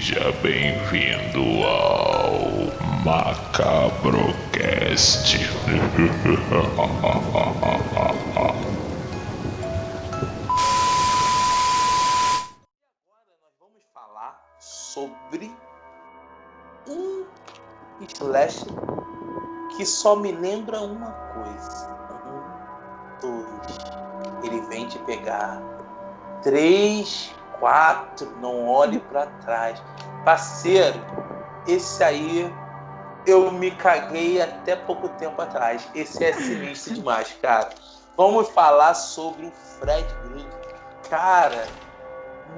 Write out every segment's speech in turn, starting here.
Seja bem-vindo ao Macabrocast. Agora nós vamos falar sobre um slash que só me lembra uma coisa. 1, 2. Ele vem te pegar. 3, 4. Não olhe pra trás. Parceiro, esse aí eu me caguei até pouco tempo atrás. Esse é sinistro demais, cara. Vamos falar sobre o Fred Krueger. Cara,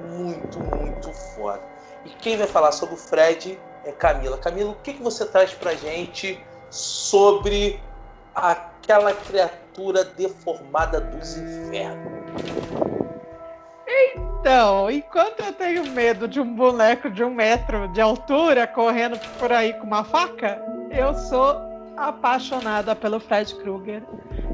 muito foda. E quem vai falar sobre o Fred é Camila. Camila, o que você traz pra gente sobre aquela criatura deformada dos infernos? Então, enquanto eu tenho medo de um boneco de 1 metro de altura correndo por aí com uma faca, eu sou apaixonada pelo Fred Krueger.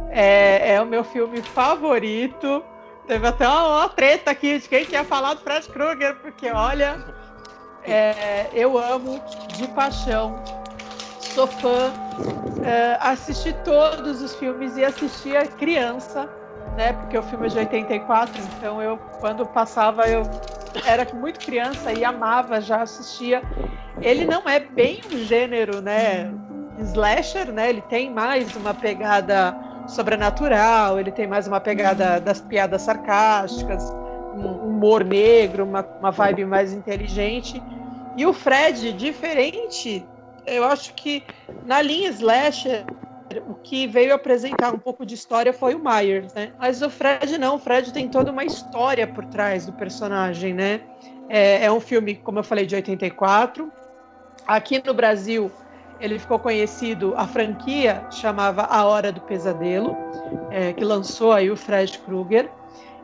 É o meu filme favorito. Teve até uma treta aqui de quem quer falar do Fred Krueger, porque olha, eu amo de paixão, sou fã, assisti todos os filmes e assistia criança, né? Porque o filme é de 84, então eu, quando passava, eu era muito criança e amava, já assistia. Ele não é bem um gênero, né, slasher, né? Ele tem mais uma pegada sobrenatural, ele tem mais uma pegada das piadas sarcásticas, um humor negro, uma vibe mais inteligente. E o Fred, diferente, eu acho que na linha slasher, o que veio apresentar um pouco de história foi o Myers, né? Mas o Fred não, o Fred tem toda uma história por trás do personagem, né? É um filme, como eu falei, de 84. Aqui no Brasil, ele ficou conhecido, a franquia chamava A Hora do Pesadelo, que lançou aí o Fred Krueger,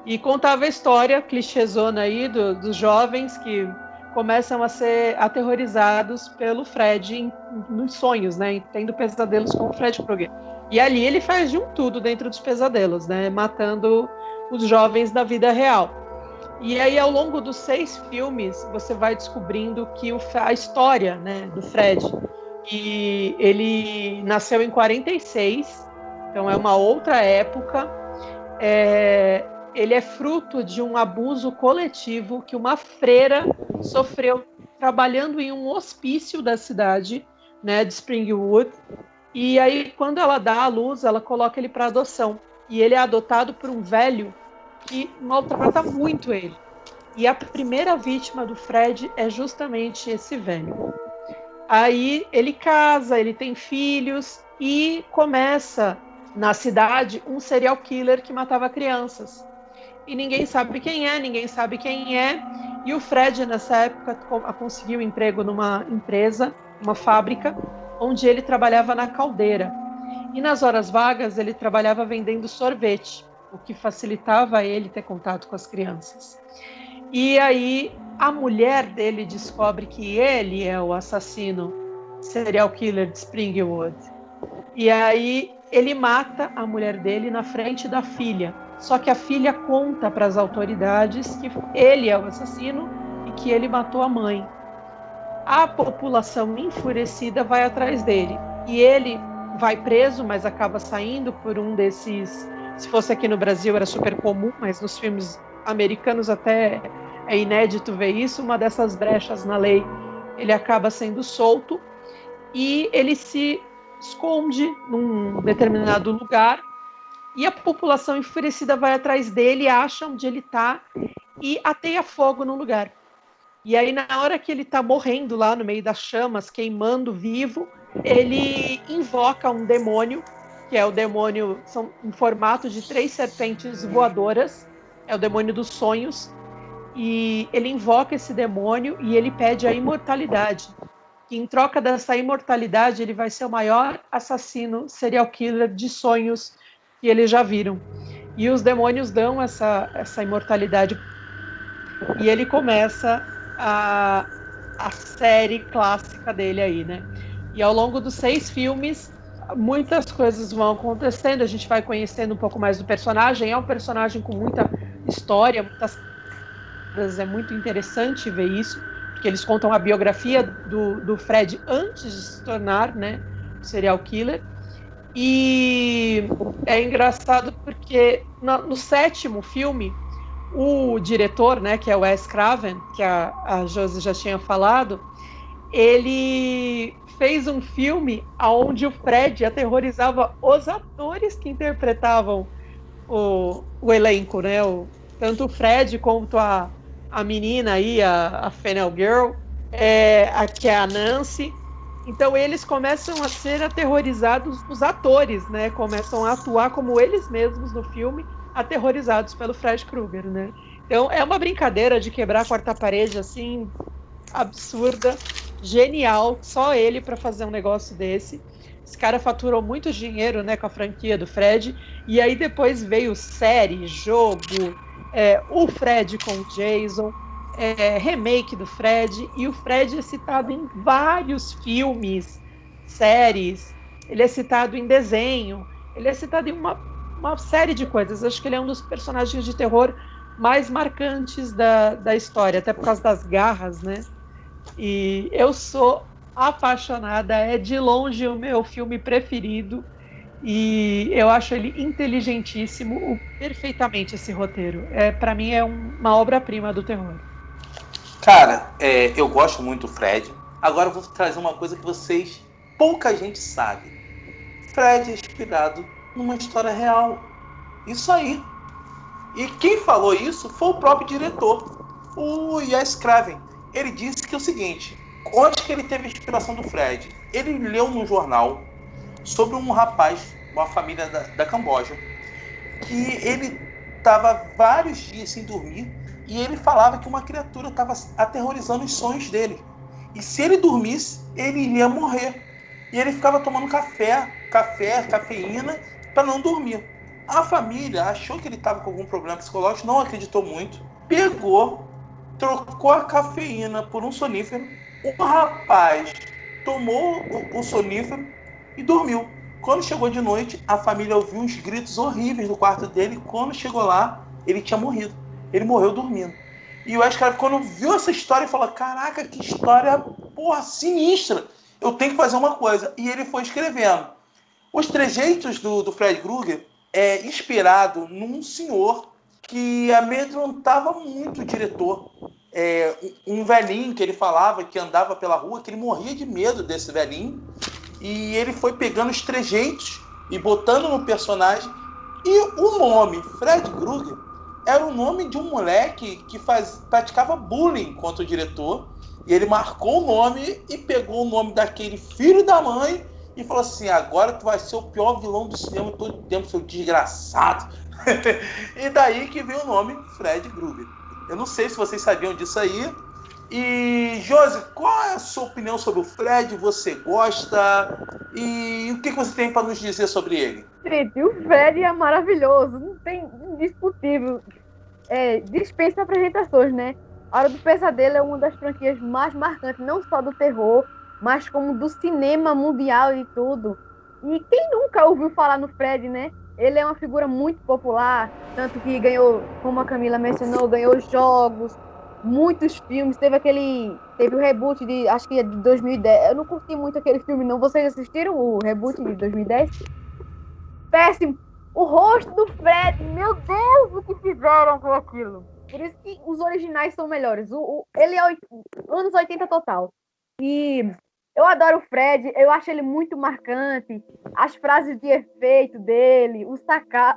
e contava a história clichêzona aí dos jovens que começam a ser aterrorizados pelo Fred nos sonhos, né, tendo pesadelos com o Fred Krueger. E ali ele faz de um tudo dentro dos pesadelos, né, matando os jovens da vida real. E aí, ao longo dos 6 filmes, você vai descobrindo que a história, né, do Fred, e ele nasceu em 46, então é uma outra época. Ele é fruto de um abuso coletivo que uma freira sofreu trabalhando em um hospício da cidade, né, de Springwood. E aí, quando ela dá à luz, ela coloca ele para adoção. E ele é adotado por um velho que maltrata muito ele. E a primeira vítima do Fred é justamente esse velho. Aí ele casa, ele tem filhos e começa na cidade um serial killer que matava crianças. E ninguém sabe quem é. E o Fred, nessa época, conseguiu um emprego numa empresa, uma fábrica, onde ele trabalhava na caldeira. E nas horas vagas, ele trabalhava vendendo sorvete, o que facilitava ele ter contato com as crianças. E aí a mulher dele descobre que ele é o assassino serial killer de Springwood. E aí ele mata a mulher dele na frente da filha. Só que a filha conta para as autoridades que ele é o assassino e que ele matou a mãe. A população enfurecida vai atrás dele. E ele vai preso, mas acaba saindo por um desses... Se fosse aqui no Brasil era super comum, mas nos filmes americanos até é inédito ver isso, uma dessas brechas na lei, ele acaba sendo solto e ele se esconde num determinado lugar e a população enfurecida vai atrás dele, acha onde ele está e ateia fogo no lugar. E aí, na hora que ele está morrendo lá no meio das chamas, queimando vivo, ele invoca um demônio, que é o demônio, são em formato de 3 serpentes voadoras, é o demônio dos sonhos, e ele invoca esse demônio e ele pede a imortalidade. E em troca dessa imortalidade, ele vai ser o maior assassino serial killer de sonhos que eles já viram. E os demônios dão essa imortalidade. E ele começa a série clássica dele aí, né? E ao longo dos 6 filmes, muitas coisas vão acontecendo, a gente vai conhecendo um pouco mais do personagem. É um personagem com muita história, muitas... É muito interessante ver isso, porque eles contam a biografia do Fred antes de se tornar, né, serial killer. E é engraçado porque no 7º filme, o diretor, né, que é o Wes Craven, que a Josi já tinha falado, ele fez um filme onde o Fred aterrorizava os atores que interpretavam o elenco, né? Tanto o Fred quanto a menina aí, a Fennel Girl, que é a Nancy. Então eles começam a ser aterrorizados, os atores, né? Começam a atuar como eles mesmos no filme, aterrorizados pelo Fred Krueger, né? Então é uma brincadeira de quebrar a quarta parede, assim, absurda, genial, só ele para fazer um negócio desse. Esse cara faturou muito dinheiro, né, com a franquia do Fred, e aí depois veio série, jogo, o Fred com o Jason, remake do Fred, e o Fred é citado em vários filmes, séries, ele é citado em desenho, ele é citado em uma série de coisas. Acho que ele é um dos personagens de terror mais marcantes da história, até por causa das garras, né? E eu sou apaixonada, é de longe o meu filme preferido, e eu acho ele inteligentíssimo, perfeitamente esse roteiro. Para mim é uma obra-prima do terror. Cara, eu gosto muito do Fred. Agora eu vou trazer uma coisa que pouca gente sabe. Fred é inspirado numa história real. Isso aí. E quem falou isso foi o próprio diretor, o Wes Craven. Ele disse que é o seguinte: onde que ele teve a inspiração do Fred? Ele leu num jornal sobre um rapaz, uma família da Camboja, que ele estava vários dias sem dormir e ele falava que uma criatura estava aterrorizando os sonhos dele. E se ele dormisse, ele iria morrer. E ele ficava tomando cafeína, para não dormir. A família achou que ele estava com algum problema psicológico, não acreditou muito, trocou a cafeína por um sonífero. O rapaz tomou o sonífero e dormiu. Quando chegou de noite, a família ouviu uns gritos horríveis no quarto dele. Quando chegou lá, ele tinha morrido. Ele morreu dormindo. E o Wes Craven, quando viu essa história, falou: caraca, que história, porra, sinistra. Eu tenho que fazer uma coisa. E ele foi escrevendo. Os trejeitos do Fred Krueger é inspirado num senhor que amedrontava muito o diretor. Um velhinho que ele falava, que andava pela rua, que ele morria de medo desse velhinho. E ele foi pegando os trejeitos e botando no personagem. E o nome Fred Krueger era o nome de um moleque que praticava bullying contra o diretor. E ele marcou o nome e pegou o nome daquele filho da mãe e falou assim: agora tu vai ser o pior vilão do cinema todo tempo, seu desgraçado. E daí que veio o nome Fred Krueger. Eu não sei se vocês sabiam disso aí. E, Josi, qual é a sua opinião sobre o Fred? Você gosta? E o que você tem para nos dizer sobre ele? Gente, o Fred é maravilhoso, não tem indiscutível. Dispensa apresentações, né? A Hora do Pesadelo é uma das franquias mais marcantes, não só do terror, mas como do cinema mundial e tudo. E quem nunca ouviu falar no Fred, né? Ele é uma figura muito popular, tanto que ganhou, como a Camila mencionou, ganhou jogos, muitos filmes. Teve o reboot acho que é de 2010. Eu não curti muito aquele filme, não. Vocês assistiram o reboot de 2010? Péssimo. O rosto do Fred, meu Deus, o que fizeram com aquilo. Por isso que os originais são melhores. Ele é anos 80 total. E eu adoro o Fred, eu acho ele muito marcante. As frases de efeito dele,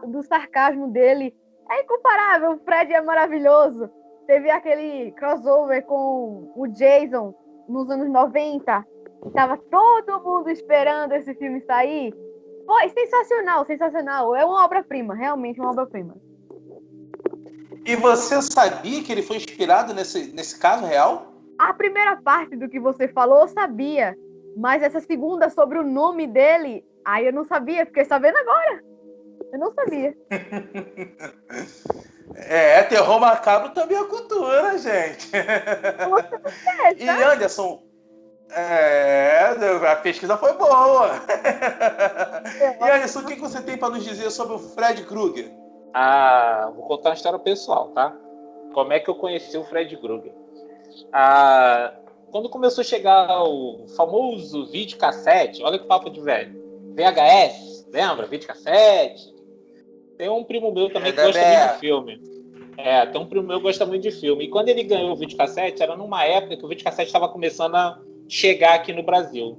do sarcasmo dele, é incomparável. O Fred é maravilhoso. Teve aquele crossover com o Jason nos anos 90. Tava todo mundo esperando esse filme sair. Foi sensacional, sensacional. É uma obra-prima, realmente uma obra-prima. E você sabia que ele foi inspirado nesse caso real? A primeira parte do que você falou eu sabia, mas essa segunda sobre o nome dele, aí eu não sabia, fiquei sabendo agora. Eu não sabia. Terror macabro também é cultura, gente. E Anderson, a pesquisa foi boa. E Anderson, o que você tem para nos dizer sobre o Fred Krueger? Vou contar uma história pessoal, tá? Como é que eu conheci o Fred Krueger? Quando começou a chegar o famoso videocassete, olha que papo de velho. VHS, lembra? Videocassete. Tem um primo meu também que gosta muito de filme. Tem um primo meu que gosta muito de filme. E quando ele ganhou o videocassete, era numa época que o videocassete estava começando a chegar aqui no Brasil.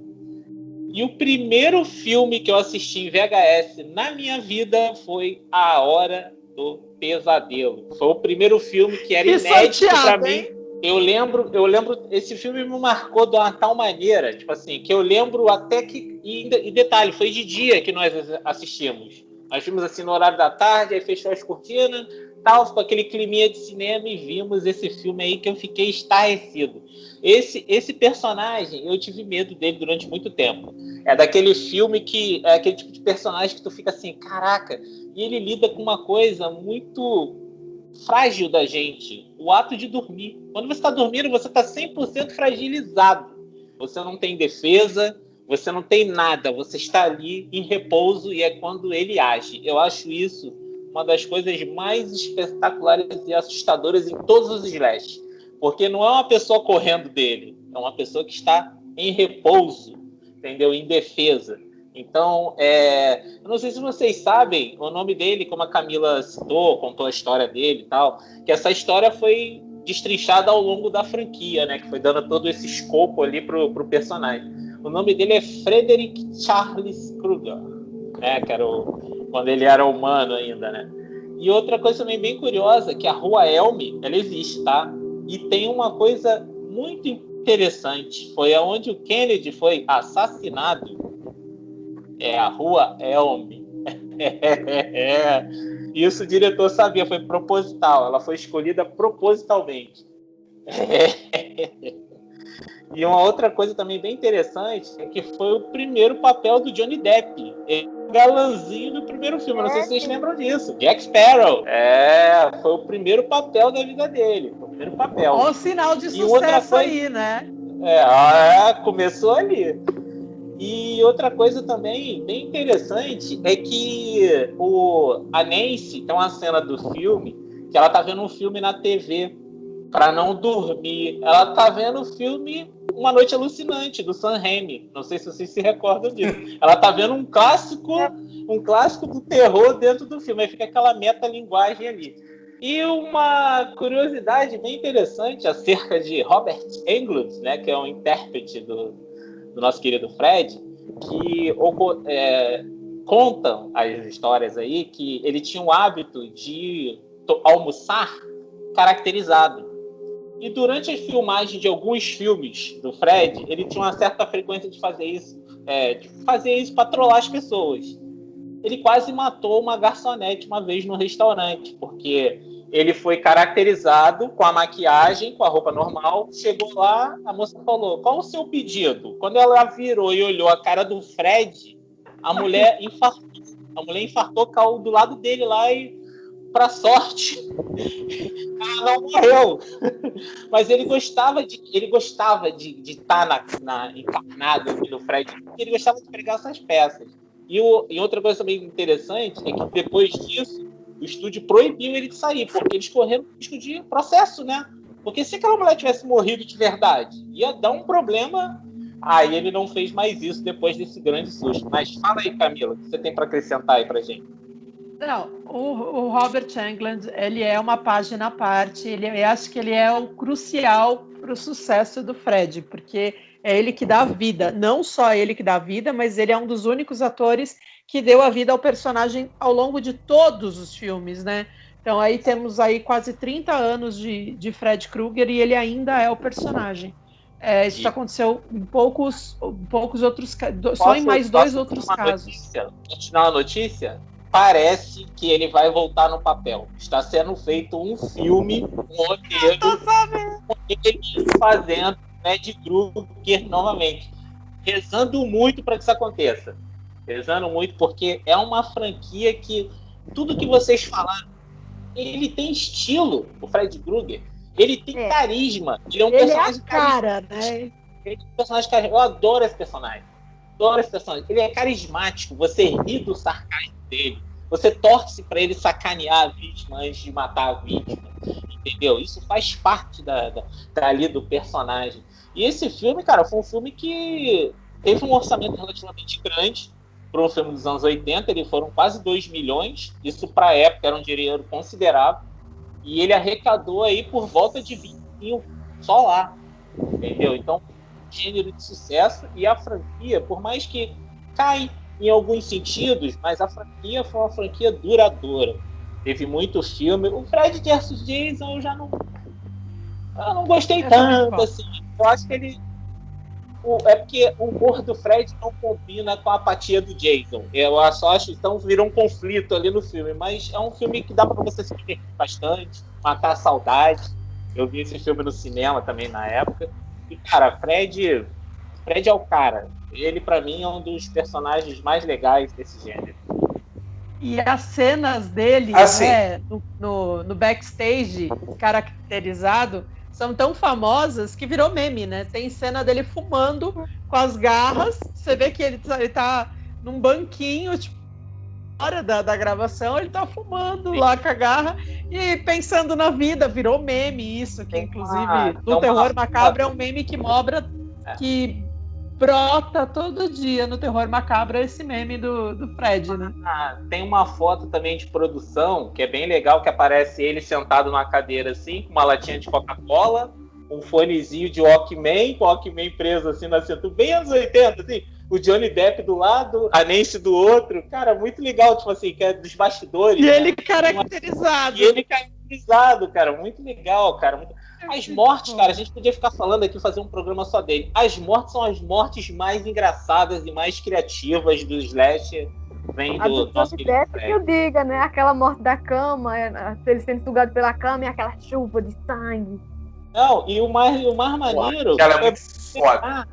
E o primeiro filme que eu assisti em VHS na minha vida foi A Hora do Pesadelo. Foi o primeiro filme que era inédito para mim. Eu lembro, esse filme me marcou de uma tal maneira, tipo assim, que eu lembro até que, e detalhe, foi de dia que nós assistimos. Nós vimos assim no horário da tarde, aí fechou as cortinas, tal, ficou aquele climinha de cinema e vimos esse filme aí que eu fiquei estarrecido. Esse personagem, eu tive medo dele durante muito tempo. É daquele filme que é aquele tipo de personagem que tu fica assim, caraca, e ele lida com uma coisa muito frágil da gente, o ato de dormir. Quando você está dormindo, você está 100% fragilizado. Você não tem defesa, você não tem nada, você está ali em repouso e é quando ele age. Eu acho isso uma das coisas mais espetaculares e assustadoras em todos os slashes. Porque não é uma pessoa correndo dele, é uma pessoa que está em repouso, entendeu? Em defesa. Então, eu não sei se vocês sabem o nome dele, como a Camila citou, contou a história dele e tal, que essa história foi destrinchada ao longo da franquia, né? Que foi dando todo esse escopo ali pro personagem. O nome dele é Frederick Charles Krueger, né? Que era quando ele era humano ainda, né? E outra coisa também bem curiosa, que a Rua Elm, ela existe, tá? E tem uma coisa muito interessante, foi aonde o Kennedy foi assassinado, a Rua Elm. Isso o diretor sabia, foi proposital, ela foi escolhida propositalmente. E uma outra coisa também bem interessante é que foi o primeiro papel do Johnny Depp, o galãzinho do primeiro filme. Eu não sei se vocês lembram disso. Jack Sparrow. Foi o primeiro papel da vida dele. Foi o primeiro papel. Olha o sinal de sucesso aí, né? Começou ali. E outra coisa também bem interessante é que a Nancy tem uma cena do filme que ela tá vendo um filme na TV para não dormir. Ela tá vendo o filme Uma Noite Alucinante, do Sam Raimi. Não sei se vocês se recordam disso. Ela tá vendo um clássico do terror dentro do filme. Aí fica aquela metalinguagem ali. E uma curiosidade bem interessante acerca de Robert Englund, né, que é um intérprete do nosso querido Fred, que contam as histórias aí que ele tinha o hábito de almoçar caracterizado. E durante as filmagens de alguns filmes do Fred, ele tinha uma certa frequência de fazer isso para trollar as pessoas. Ele quase matou uma garçonete uma vez no restaurante, porque ele foi caracterizado com a maquiagem, com a roupa normal. Chegou lá, a moça falou, qual o seu pedido? Quando ela virou e olhou a cara do Fred, a mulher infartou. A mulher infartou, caiu do lado dele lá e, pra sorte, ela não morreu. Mas ele gostava de estar encarnado no Fred, porque ele gostava de pregar essas peças. E outra coisa também interessante é que depois disso, o estúdio proibiu ele de sair, porque eles correram risco de processo, né? Porque se aquela mulher tivesse morrido de verdade, ia dar um problema. Aí ele não fez mais isso depois desse grande susto. Mas fala aí, Camila, o que você tem para acrescentar aí pra gente? Não, o Robert Englund, ele é uma página à parte. Eu acho que ele é o crucial para o sucesso do Fred, porque é ele que dá a vida. Não só ele que dá a vida, mas ele é um dos únicos atores que deu a vida ao personagem ao longo de todos os filmes, né? Então aí temos aí quase 30 anos de Fred Krueger e ele ainda é o personagem. Isso aconteceu em poucos outros casos, só em mais 2 outros casos. Continuar a notícia? Parece que ele vai voltar no papel. Está sendo feito um filme, um roteiro, com ele fazendo Fred Krueger novamente. Rezando muito para que isso aconteça. Rezando muito, porque é uma franquia que tudo que vocês falaram, ele tem estilo, o Fred Krueger. Ele tem carisma. Ele é um personagem carismático. Né? Ele é um personagem carismático. Eu adoro esse personagem. Ele é carismático. Você ri do sarcasmo dele. você torce para ele sacanear a vítima antes de matar a vítima, entendeu? Isso faz parte ali do personagem. E esse filme, cara, foi um filme que teve um orçamento relativamente grande para um filme dos anos 80, eles foram quase 2 milhões, isso para a época era um dinheiro considerável, e ele arrecadou aí por volta de 20 mil, só lá, entendeu? Então, gênero de sucesso, e a franquia, por mais que cai em alguns sentidos, mas a franquia foi uma franquia duradoura. Teve muito filme. O Fred vs Jason eu não gostei tanto, assim. Eu acho que ele... É porque o humor do Fred não combina com a apatia do Jason. Eu só acho, então virou um conflito ali no filme. Mas é um filme que dá pra você se divertir bastante, matar a saudade. Eu vi esse filme no cinema também na época. E, cara, Fred é o cara. Ele, pra mim, é um dos personagens mais legais desse gênero. E as cenas dele, assim, né, no backstage, caracterizado, são tão famosas que virou meme, né? Tem cena dele fumando com as garras. Você vê que ele tá num banquinho, tipo, na hora da gravação, ele tá fumando lá com a garra e pensando na vida. Virou meme isso, que inclusive no Terror Macabro é um meme que brota todo dia no Terror Macabro esse meme do Fred, né? Tem uma foto também de produção que é bem legal, que aparece ele sentado numa cadeira assim, com uma latinha de Coca-Cola, um fonezinho de Walkman, com o Walkman preso assim na cintura, bem anos 80, assim, o Johnny Depp do lado, a Nancy do outro, cara, muito legal, tipo assim, que é dos bastidores. E né? ele caracterizado. E ele caracterizado, cara, muito legal, cara. As mortes, cara, a gente podia ficar falando aqui, fazer um programa só dele. As mortes são as mortes mais engraçadas e mais criativas do slasher. Vem do nosso que eu diga, né? Aquela morte da cama, ele sendo sugado pela cama e aquela chuva de sangue. Não, e o mais maneiro... Aquela é muito foda.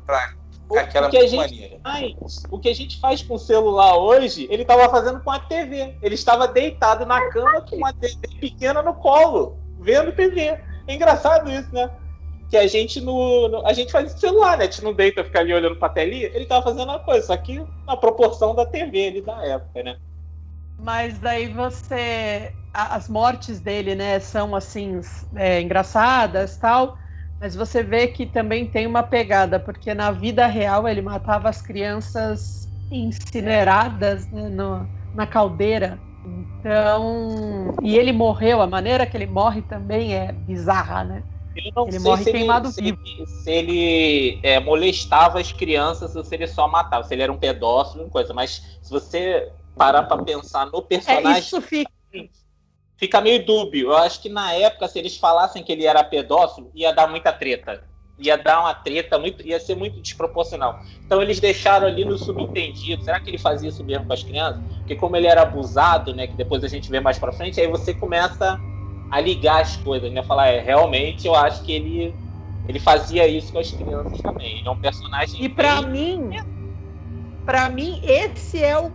O que a gente faz com o celular hoje, ele estava fazendo com a TV. Ele estava deitado na cama com uma TV pequena no colo, vendo TV. É engraçado isso, né? Que a gente a gente faz isso no celular, né? A gente não deita ficar ali olhando pra telinha. Ele tava fazendo uma coisa, só que na proporção da TV ali da época, né? Mas daí as mortes dele, né, são assim, engraçadas e tal, mas você vê que também tem uma pegada, porque na vida real ele matava as crianças incineradas, né, na caldeira. Então, e ele morreu, a maneira que ele morre também é bizarra, né? Ele morre queimado vivo. Se ele molestava as crianças ou se ele só matava, se ele era um pedófilo, coisa. Mas se você parar pra pensar no personagem, isso fica meio dúbio. Eu acho que na época, se eles falassem que ele era pedófilo, ia dar muita treta. Ia dar uma treta, ia ser muito desproporcional. Então eles deixaram ali no subentendido. Será que ele fazia isso mesmo com as crianças? Porque como ele era abusado, né, que depois a gente vê mais pra frente, aí você começa a ligar as coisas, né? Falar, realmente eu acho que ele fazia isso com as crianças também. Ele é um personagem... E pra mim, esse é o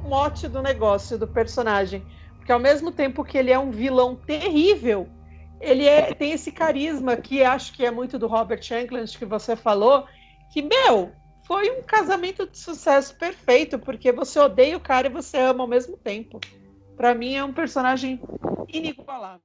mote do negócio, do personagem. Porque ao mesmo tempo que ele é um vilão terrível, ele tem esse carisma que acho que é muito do Robert Englund que você falou, que, foi um casamento de sucesso perfeito, porque você odeia o cara e você ama ao mesmo tempo. Para mim é um personagem inigualável.